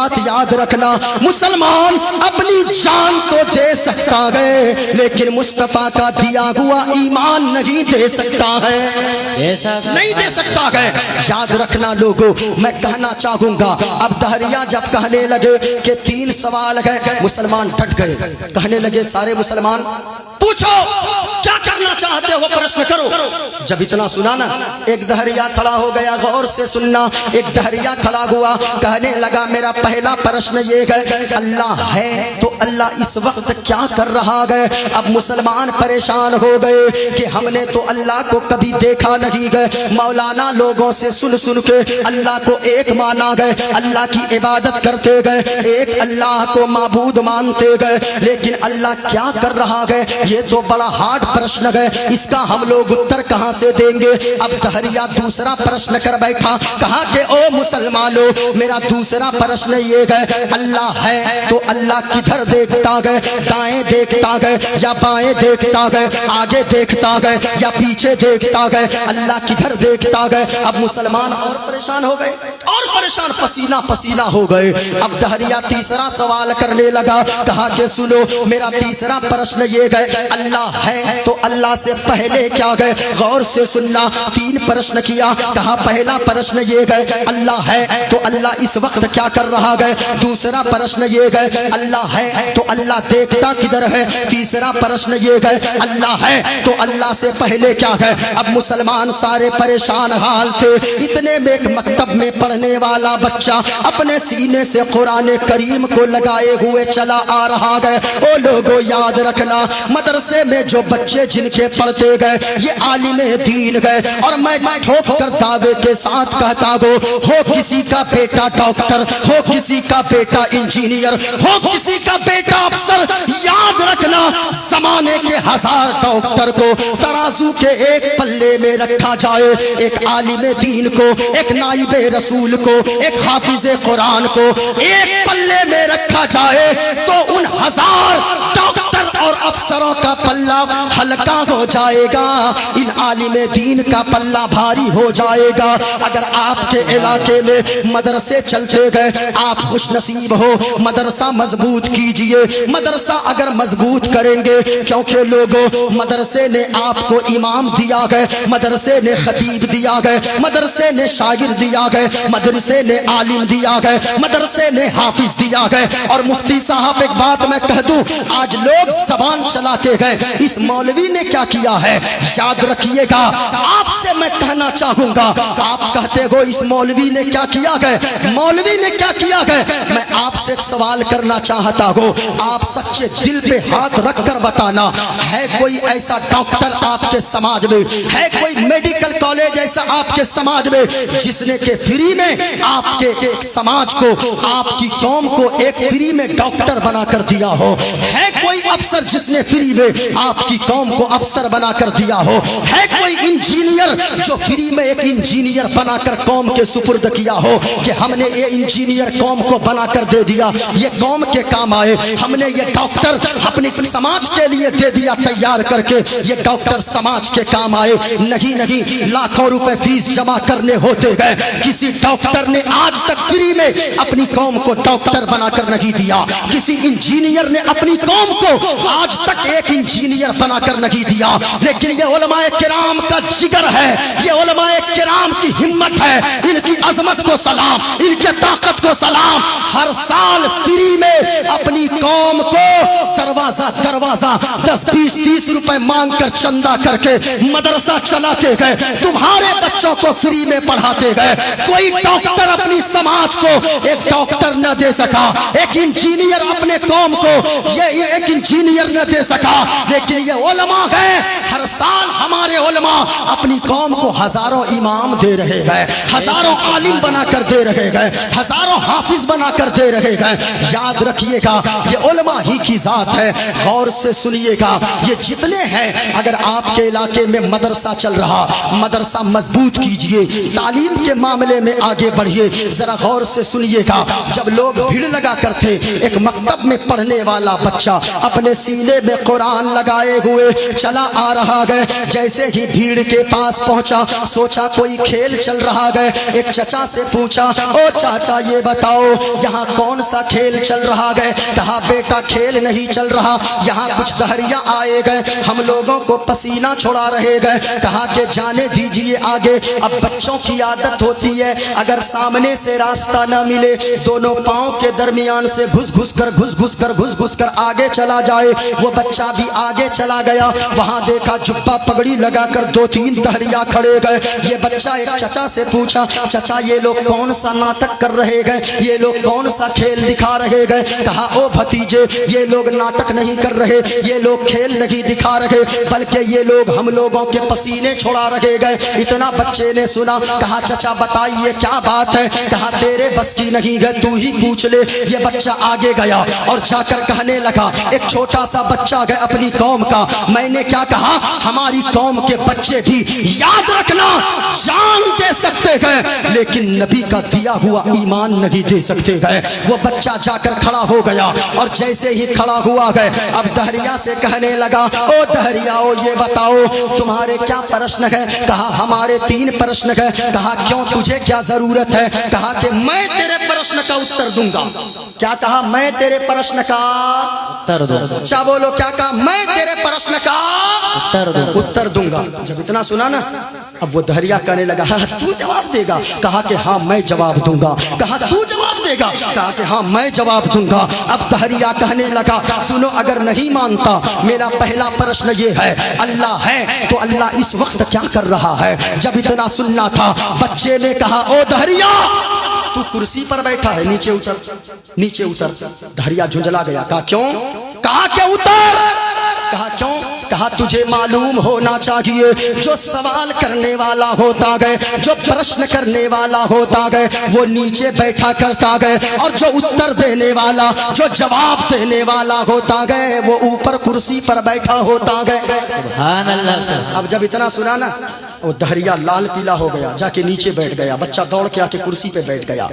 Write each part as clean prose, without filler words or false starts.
بات یاد رکھنا، مسلمان اپنی جان تو دے سکتا ہے لیکن مصطفیٰ کا دیا ہوا ایمان نہیں دے سکتا ہے، نہیں دے سکتا ہے۔ یاد رکھنا لوگوں، میں کہنا چاہوں گا، اب دہریہ جب کہنے لگے کہ 3 سوال ہے، مسلمان ڈٹ گئے، کہنے لگے سارے مسلمان پوچھو کیا کرنا چاہتے ہو، پرشن کرو۔ جب اتنا سنا نا، ایک دہریہ کھڑا ہو گیا، غور سے سننا، ایک دہریہ کھڑا ہوا، کہنے لگا میرا پہلا پرشن یہ ہے، اللہ ہے تو اللہ اس وقت کیا کر رہا ہے؟ اب مسلمان پریشان ہو گئے کہ ہم نے تو اللہ کو کبھی دیکھا نہیں گئے، مولانا لوگوں سے سن سن کے اللہ کو ایک مانا گئے، اللہ کی عبادت کرتے گئے، ایک اللہ کو معبود مانتے گئے، لیکن اللہ کیا کر رہا ہے؟ یہ تو بڑا ہارڈ پرشن ہے، اس کا ہم لوگ اتر کہاں سے دیں گے؟ اب دہریہ دوسرا پرشن کر بیٹھا، کہا کہ او مسلمانوں، میرا دوسرا پرشن یہ ہے، اللہ ہے تو اللہ کدھر دیکھتا ہے؟ دائیں دیکھتا ہے یا بائیں دیکھتا ہے؟ آگے دیکھتا ہے یا پیچھے دیکھتا ہے؟ اللہ کدھر دیکھتا ہے؟ اب مسلمان اور پریشان ہو گئے، اور پریشان، پسینہ پسینہ ہو گئے۔ اب دہریہ تیسرا سوال کرنے لگا، کہا کہ سنو، میرا تیسرا پرشن یہ ہے، اللہ ہے تو اللہ سے پہلے کیا گئے؟ غور سے سننا، 3 پرشن کیا، کہا پہلا پرشن یہ ہے، اللہ ہے تو اللہ اس وقت کیا کر رہا ہے؟ دوسرا پرشن یہ ہے، اللہ ہے تو اللہ دیکھتا کدھر ہے؟ تیسرا پرشن یہ ہے، اللہ ہے تو اللہ سے پہلے کیا ہے؟ اب مسلمان سارے پریشان حال تھے، اتنے میں ایک مکتب میں پڑھنے والا بچہ اپنے سینے سے قرآن کریم کو لگائے ہوئے چلا آ رہا ہے۔ او لوگوں یاد رکھنا، مدرسے میں جو بچے جن کے پڑھتے گئے یہ عالم دین گئے، اور میں ٹھوک کر دعوے کے ساتھ کہتا ہو کسی کا بیٹا ڈاکٹر، ہو کسی کا بیٹا انجینئر، ہو کسی کا بیٹا افسر، یاد رکھنا زمانے کے 1000 ڈاکٹر کو ترازو کے ایک پلے میں رکھا جائے، ایک عالم دین کو، ایک نائب رسول کو، ایک حافظ قرآن کو ایک پلے میں رکھا جائے تو ان 1000 ڈاکٹر اور افسروں کا پلہ ہلکا ہو جائے گا، ان عالم دین کا پلہ بھاری ہو جائے گا۔ اگر آپ کے علاقے میں مدرسے چلتے گئے، آپ خوش نصیب ہو، مدرسہ مضبوط کیجئے، مدرسہ اگر مضبوط کریں گے، کیونکہ لوگوں مدرسے نے آپ کو امام دیا گئے، مدرسے نے خطیب دیا گئے، مدرسے نے شاگرد دیا گئے، مدرسے نے عالم دیا گئے، مدرسے نے حافظ دیا گئے۔ اور مفتی صاحب ایک بات میں کہہ دوں، آج لوگ زبان چلاتے گئے، اس مولوی نے کیا کیا ہے؟ یاد رکھیے گا، آپ سے میں کہنا چاہوں گا، آپ کہتے ہو اس مولوی نے کیا کیا گئے، مولوی نے کیا کیا گئے، میں آپ سے ایک سوال کرنا چاہتا ہوں، آپ سچے دل پہ ہاتھ رکھ کر بتانا، ہے کوئی ایسا ڈاکٹر آپ کے سماج میں، ہے کوئی میڈیکل کالج ایسا آپ کے سماج میں جس نے کہ فری میں آپ کے سماج کو، آپ کی قوم کو ایک فری میں ڈاکٹر بنا کر دیا ہو؟ ہے کوئی افسر جس نے فری میں آپ کی قوم کو افسر بنا کر دیا ہو؟ ہے کوئی انجینئر جو فری میں ایک انجینئر بنا کر قوم کے سپرد کیا ہو کہ ہم نے یہ انجینئر قوم کو بنا کر دے دیا، یہ قوم کے کام آئے، ہم نے یہ ڈاکٹر اپنے سماج کے لیے دے دیا تیار کر کے، یہ ڈاکٹر سماج کے کام آئے؟ نہیں نہیں، لاکھوں روپے فیس جمع کرنے ہوتے گئے، کسی ڈاکٹر نے آج تک فری میں اپنی قوم کو ڈاکٹر بنا کر نہیں دیا، کسی انجینئر نے اپنی قوم کو آج تک ایک انجینئر بنا کر نہیں دیا۔ لیکن یہ علماء کرام کا جگر ہے، یہ علماء کرام کی ہمت ہے، ان کی عظمت کو سلام، ان کے طاقت کو سلام، ہر سال فری میں اپنی قوم کو دروازہ دروازہ 10 20 30 روپے مانگ کر چندہ کر کے مدرسہ چلاتے گئے، تمہارے بچوں کو فری میں پڑھاتے گئے۔ کوئی ڈاکٹر اپنی سماج کو ایک ڈاکٹر نہ دے سکا، ایک انجینئر اپنے قوم کو یہ ایک انجینئر نہ دے سکا، لیکن یہ علماء ہیں، ہر سال ہمارے علماء اپنی قوم کو ہزاروں امام دے رہے ہیں، ہزاروں عالم بنا کر دے رہے ہیں، ہزاروں حافظ بنا کر دے رہے ہیں۔ یاد رکھیے گا یہ علماء ہی کی ذات ہے، غور سے سنیے گا، یہ جتنے ہیں، اگر آپ کے علاقے میں مدرسہ چل رہا، مدرسہ مضبوط کیجئے، تعلیم کے معاملے میں آگے بڑھیے۔ ذرا غور سے سنیے گا، جب لوگ بھیڑ لگا کرتے ایک مکتب میں پڑھنے والا بچہ اپنے سینے میں قرآن لگائے ہوئے چلا آ رہا گئے. جیسے ہی بھیڑ کے پاس پہنچا سوچا کوئی کھیل چل رہا گئے. ایک چچا سے پوچھا او چاچا یہ بتاؤ یہاں کون سا کھیل چل رہا گئے؟ کہا بیٹا کھیل نہیں چل رہا, یہاں کچھ دہریاں آئے گئے, ہم لوگوں کو پسینہ چھڑا رہے گئے. کہا کہ جانے دیجئے آگے. اب بچوں کی عادت ہوتی ہے اگر سامنے سے راستہ نہ ملے دونوں پاؤں کے درمیان سے گھس کر آگے چلا جائے. وہ بچہ بھی آگے چلا گیا. وہاں دیکھا جبہ پگڑی لگا کر 2-3 دہریاں کھڑے گئے. یہ بچہ ایک چچا سے پوچھا چچا یہ لوگ کون سا ناٹک کر رہے گئے, یہ لوگ کون سا کھیل دکھا رہے گئے؟ کہا او بھتیجے یہ لوگ ناٹک نہیں کر رہے, یہ لوگ کھیل نہیں دکھا رہے بلکہ یہ لوگ ہم لوگوں کے پسینے چھڑا رہے گئے. اتنا بچے نے سنا. کہا چچا بتائیے کیا بات ہے؟ کہا تیرے بس کی نہیں ہے تو ہی پوچھ لے. یہ بچہ آگے گیا اور جا کر کہنے لگا ایک چھوٹا سا بچہ ہے اپنی قوم کا, میں نے کیا کہا ہماری قوم کے بچے بھی یاد رکھنا جان دے سکتے گئے لیکن نبی کا دیا ہوا ایمان نہیں دے سکتے گئے. وہ بچہ جا کر کھڑا ہو گیا اور جیسے ہی کھڑا ہوا گئے اب دہریا سے کہنے لگا او دہریاؤ یہ بتاؤ تمہارے کیا پرشن ہے؟ کہا ہمارے 3 پرشن ہے. کہا کیوں تجھے کیا ضرورت ہے؟ کہا کہ میں تیرے پرشن کا اتر دوں گا. کیا کہا؟ میں تیرے پرشن کا اتر دوں گا. اچھا بولو کیا کہا؟ میں تیرے پرشن کا اتر دوں گا. جب اتنا سنا نا اب وہ دہریا کہنے لگا تو جواب دے گا؟ کہا کہ ہاں میں جواب دوں گا. کہا تو جواب دے گا؟ کہا کہ ہاں میں جواب دوں گا. اب دہریا کہنے لگا سنو اگر نہیں مانتا میرا پہلا پرشن یہ ہے اللہ ہے تو اللہ اس وقت کیا کر رہا ہے؟ جب اتنا سننا تھا بچے نے کہا او دہریا تو کرسی پر بیٹھا ہے نیچے اتر. دہریا جھنجلا گیا. کہا کیوں؟ کہا کہ اتر. کہا کیوں؟ کہا تجھے معلوم ہونا چاہیے جو سوال کرنے والا ہوتا گئے جو پرشن کرنے والا ہوتا گئے وہ نیچے بیٹھا کرتا گئے اور جو اتر دینے والا جو جواب دینے والا ہوتا گئے وہ اوپر کرسی پر بیٹھا ہوتا گئے. سبحان اللہ. اب جب اتنا سنا نا وہ دہریا لال پیلا ہو گیا, جا کے نیچے بیٹھ گیا. بچہ دوڑ کے آ کے کرسی پہ بیٹھ گیا.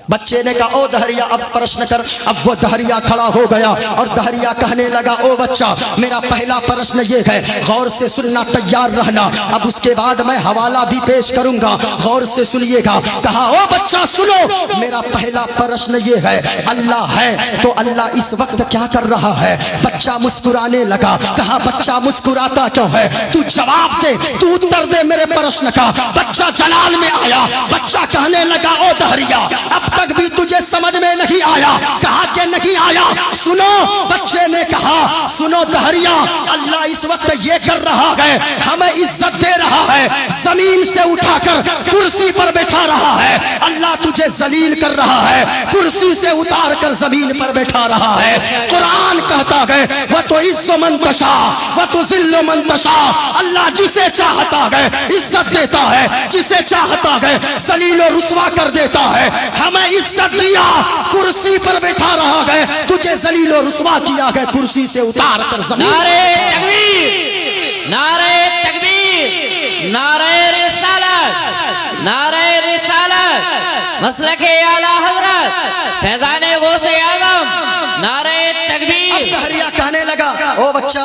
بچے نے کہا او دہریا اب پرشن کر. اب وہ دہریا کھڑا ہو گیا اور دہریا کہنے لگا او بچہ میرا پہلا پرشن یہ ہے غور سے سننا تیار رہنا. اب اس کے بعد میں حوالہ بھی پیش کروں گا غور سے سنیے گا. کہا او بچہ سنو میرا پہلا پرشن یہ ہے اللہ ہے تو اللہ اس وقت کیا کر رہا ہے؟ بچہ مسکرانے لگا. کہا بچہ مسکراتا کیوں ہے؟ تو جواب دے, تو اتر دے میرے پرشن کا. بچہ جلال میں آیا. بچہ کہنے لگا او دہریا اب تک بھی تجھے سمجھ میں نہیں آیا. کہا کہ نہیں آیا. سنو بچے نے کہا سنو دہریا اللہ اس وقت یہ کر رہا ہے ہمیں عزت دے رہا ہے زمین سے اٹھا کر کرسی پر بیٹھا رہا ہے. اللہ تجھے ذلیل کر رہا ہے کرسی سے اتار کر زمین پر بیٹھا رہا ہے. قرآن کہتا ہے وَتُعِزُّ مَن تَشَاءُ وَتُذِلُّ مَن تَشَاءُ. اللہ جسے چاہتا ہے عزت دیتا ہے جسے چاہتا ہے ذلیل و رسوا کر دیتا ہے. ہمیں عزت دیا کرسی پر بیٹھا رہا ہے تجھے ذلیل و رسوا کیا ہے کرسی سے اتار کر زمین. نعرہ تکبیر, نعرہ تکبیر, نعرہ رسالت, نعرہ رسالت, مسلک اعلی حضرت فیضان غوث اعظم, نعرہ تکبیر. اب دہریا کہنے لگا او بچہ.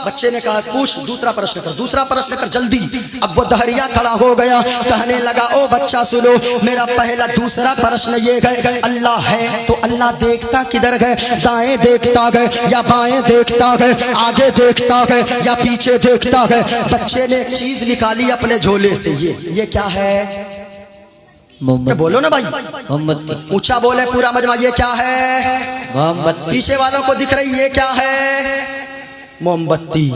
بچے نے کہا پوچھ دوسرا پرشن کر, دوسرا پرشن کر جلدی. اب وہ دہریا کھڑا ہو گیا کہنے لگا او بچہ سنو میرا پہلا دوسرا پرشن یہ ہے اللہ ہے تو اللہ دیکھتا کدھر ہے؟ دائیں دیکھتا ہے یا بائیں دیکھتا ہے, آگے دیکھتا ہے یا پیچھے دیکھتا ہے؟ بچے نے ایک چیز نکالی اپنے جھولے سے. یہ کیا ہے؟ بولو نا بھائی, اونچا بولے پورا مجمع. یہ کیا ہے؟ پیچھے والوں کو دکھ رہی یہ کیا ہے؟ موم بتی.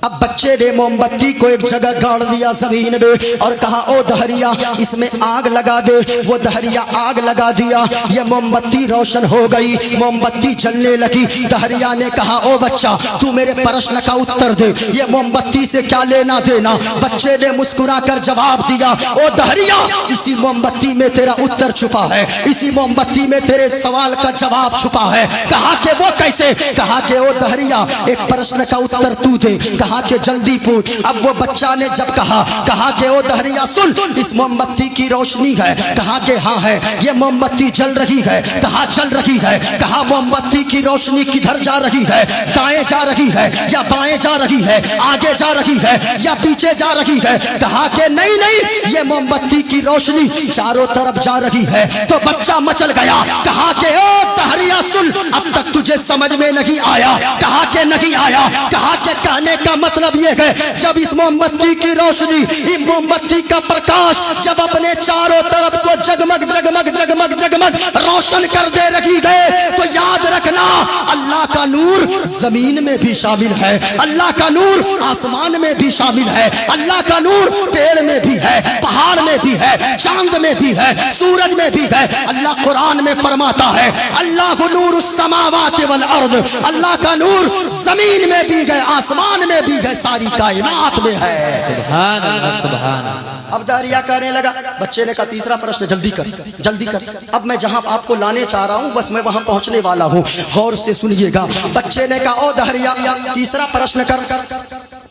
اب بچے نے موم بتی کو ایک جگہ گاڑ دیا زمین میں اور کہا او دہریا اس میں آگ لگا دے. وہ دہریا آگ لگا دیا. یہ موم بتی روشن ہو گئی, موم بتی جلنے لگی. دہریا نے کہا او بچہ تو میرے پرشن کا اتر دے, یہ موم بتی سے کیا لینا دینا؟ بچے نے مسکرا کر جواب دیا او دہریا اسی موم بتی میں تیرا اتر چھپا ہے, اسی موم بتی میں تیرے سوال کا جواب چھپا ہے. کہا کہ وہ کیسے؟ کہا کہ او دہریا ایک پرشن کا اتر تو دے. کہا کہ جلدی پوچھ۔ اب وہ بچہ نے جب کہا کہ او دہریا سن، اس موم بتی کی روشنی ہے؟ کہا کہ ہاں ہے۔ یہ موم بتی جل رہی ہے؟ کہا چل رہی ہے۔ کہا موم بتی کی روشنی کدھر جا رہی ہے؟ دائیں جا رہی ہے یا بائیں جا رہی ہے؟ آگے جا رہی ہے یا پیچھے جا رہی ہے؟ کہا کہ نہیں، یہ موم بتی کی روشنی چاروں طرف جا رہی ہے۔ تو بچہ مچل گیا۔ کہا کہ او دہریا سن، اب تک تجھے سمجھ میں نہیں آیا؟ کہا کہ نہیں آیا۔ کہا کہ کہنے کا مطلب یہ ہے جب اس موم بتی کی روشنی، اس موم بتی کا پرکاش جب اپنے چاروں طرف کو جگمگ جگمگ جگمگ جگمگ روشن کر دے رکھی گئے، تو یاد رکھنا اللہ کا نور زمین میں بھی شامل ہے، اللہ کا نور آسمان میں بھی شامل ہے، اللہ کا نور پیڑ میں بھی ہے، پہاڑ میں بھی ہے، چاند میں بھی ہے، سورج میں بھی ہے۔ اللہ قرآن میں فرماتا ہے اللہ نور السماوات والارض، اللہ کا نور زمین میں بھی ہے، آسمان میں بھی ہے، ساری کائنات میں ہے۔ سبحان اللہ سبحان اللہ۔ اب دہریا کہنے لگا، بچے نے کہا تیسرا پرشن جلدی کر جلدی کر۔ اب میں جہاں آپ کو لانے چاہ رہا ہوں بس میں وہاں پہنچنے والا ہوں، غور سے سنیے گا۔ بچے نے کہا او دہریا تیسرا پرشن کر،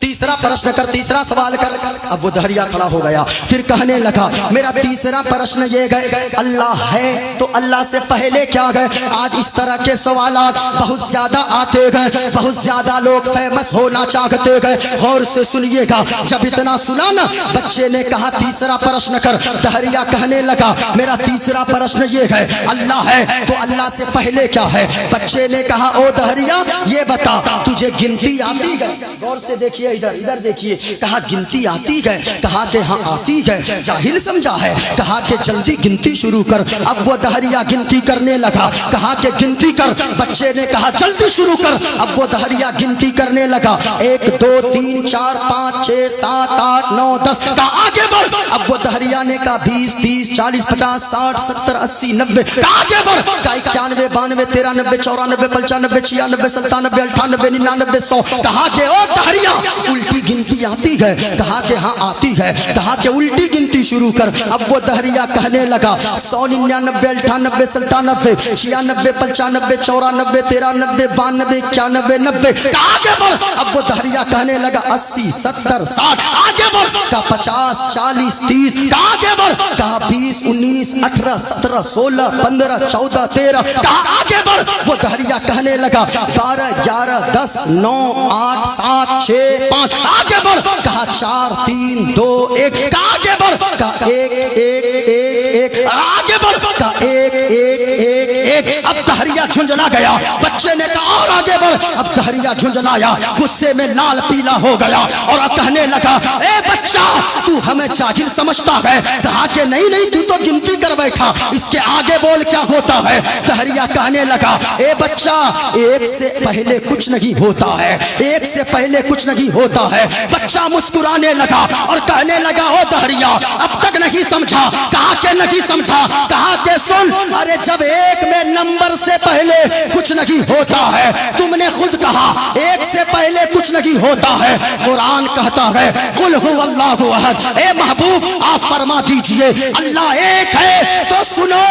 تیسرا پرشن کر، تیسرا سوال کر۔ اب وہ دہریا کھڑا ہو گیا، پھر کہنے لگا میرا تیسرا پرشن یہ گئے اللہ ہے تو اللہ سے پہلے کیا گئے؟ آج اس طرح کے سوالات بہت زیادہ آتے گئے، بہت زیادہ لوگ فیمس ہونا چاہتے گئے۔ غور سے سنیے گا، جب اتنا سنا نا بچے نے کہا تیسرا پرشن کر، دہریا کہنے لگا میرا تیسرا پرشن یہ ہے اللہ ہے تو اللہ سے پہلے کیا ہے؟ بچے نے کہا او دہریا یہ بتا تجھے گنتی آتی ہے؟ غور سے دیکھیے، ادھر دیکھیے۔ کہا گنتی آتی ہے؟ کہا کہ ہاں آتی ہے۔ جاہل سمجھا ہے؟ کہا کہ جلدی گنتی شروع کر۔ اب وہ دہریا گنتی کرنے لگا، کہا کہ گنتی کر۔ بچے نے کہا جلدی شروع کر۔ اب وہ دہریا گنتی کرنے لگا، 1 2 3 4 5 6 7 8 9 10۔ کہا آگے بڑھ۔ اب وہ دہریا نے کہا 20 30 40 50 60 70 80 90۔ کہا آگے بڑھ۔ کہا 91 92 93 94 95 96 97 98 99 100۔ کہا کہ او دہریا الٹی گنتی آتی ہے؟ کہا کہ ہاں آتی ہے۔ کہا کہ الٹی گنتی شروع کر۔ اب وہ دہریا کہنے لگا 100 99 98 97 96 95 94 93 92 91 90۔ کہا آگے بڑھ۔ اب وہ دہریا کہنے لگا 80 70 60۔ آگے بڑھ۔ کہا 50 40 30۔ کہا آگے بڑھ۔ کہا 20 19 18 17 16 15 14 13۔ کہا آگے بڑھ۔ وہ دہریا کہنے لگا 12 11 10 9 8 7 6 5۔ آگے بڑھ۔ کہا 4 3 2 1۔ کہا آگے بڑھ۔ کہا 1 1 1 1۔ آگے بڑھ۔ کہا 1 1 1 1۔ اب دہریا جھنجھلا گیا۔ بچے نے کہا اور آگے بڑھ۔ اب دہریا جھنجھلایا، غصے میں لال پیلا ہو گیا اور کہنے لگا اے بچہ تو ہمیں جاہل سمجھتا ہے؟ کہا کہ نہیں تو گنتی کر بیٹھا، اس کے آگے بول کیا ہوتا ہے؟ دہریا کہنے لگا اے بچہ ایک سے پہلے کچھ نہیں ہوتا ہے، ایک سے پہلے کچھ نہیں ہوتا ہے۔ بچہ مسکرانے لگا اور کہنے لگا او دہریا اب تک نہیں سمجھا؟ کہا کہ نہیں سمجھا۔ کہا کہ سن، ارے جب ایک میں نمبر سے پہلے کچھ نہیں ہوتا ہے، تم نے خود کہا ایک سے پہلے کچھ نہیں ہوتا ہے۔ قرآن کہتا ہے قل هو اللہ احد، اے محبوب آپ فرما دیجئے اللہ ایک ہے تو سنو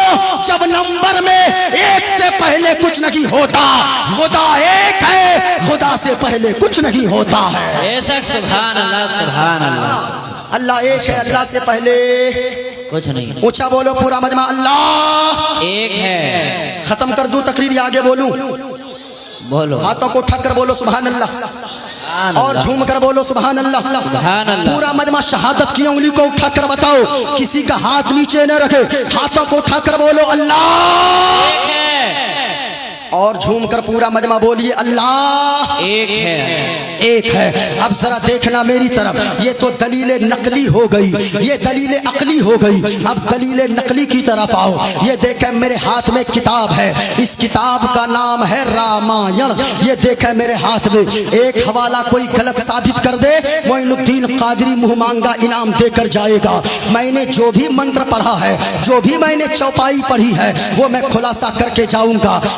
جب نمبر میں ایک سے پہلے کچھ نہیں ہوتا، خدا ایک ہے، خدا سے پہلے کچھ نہیں ہوتا ہے۔ بے شک سبحان اللہ سبحان اللہ۔ اللہ ایک ہے، اللہ سے پہلے کچھ نہیں۔ اونچا بولو پورا مجمع اللہ ایک ہے۔ ختم کر دوں تقریر یا آگے بولوں؟ بولو ہاتھوں کو ٹھک کر بولو سبحان اللہ، اور جھوم کر بولو سبحان اللہ۔ سبحان اللہ۔ پورا مجمع شہادت کی انگلی کو اٹھا کر بتاؤ، کسی کا ہاتھ نیچے نہ رکھے، ہاتھوں کو اٹھا کر بولو اللہ، ایک ہے۔ اور جھوم کر پورا مجمع بولیے اللہ ایک ہے۔ ایک ہے۔ اب ذرا دیکھنا میری طرف، یہ تو دلیل نقلی ہو گئی، یہ دلیل عقلی ہو گئی۔ اب دلیل نقلی کی طرف آؤ۔ یہ دیکھیں میرے ہاتھ میں کتاب ہے، اس کتاب کا نام ہے رامائن۔ یہ دیکھیں میرے ہاتھ میں، ایک حوالہ کوئی غلط ثابت کر دے معین الدین قادری منہ مانگا انعام دے کر جائے گا۔ میں نے جو بھی منتر پڑھا ہے، جو بھی میں نے چوپائی پڑھی ہے، وہ میں خلاصہ کر کے جاؤں گا۔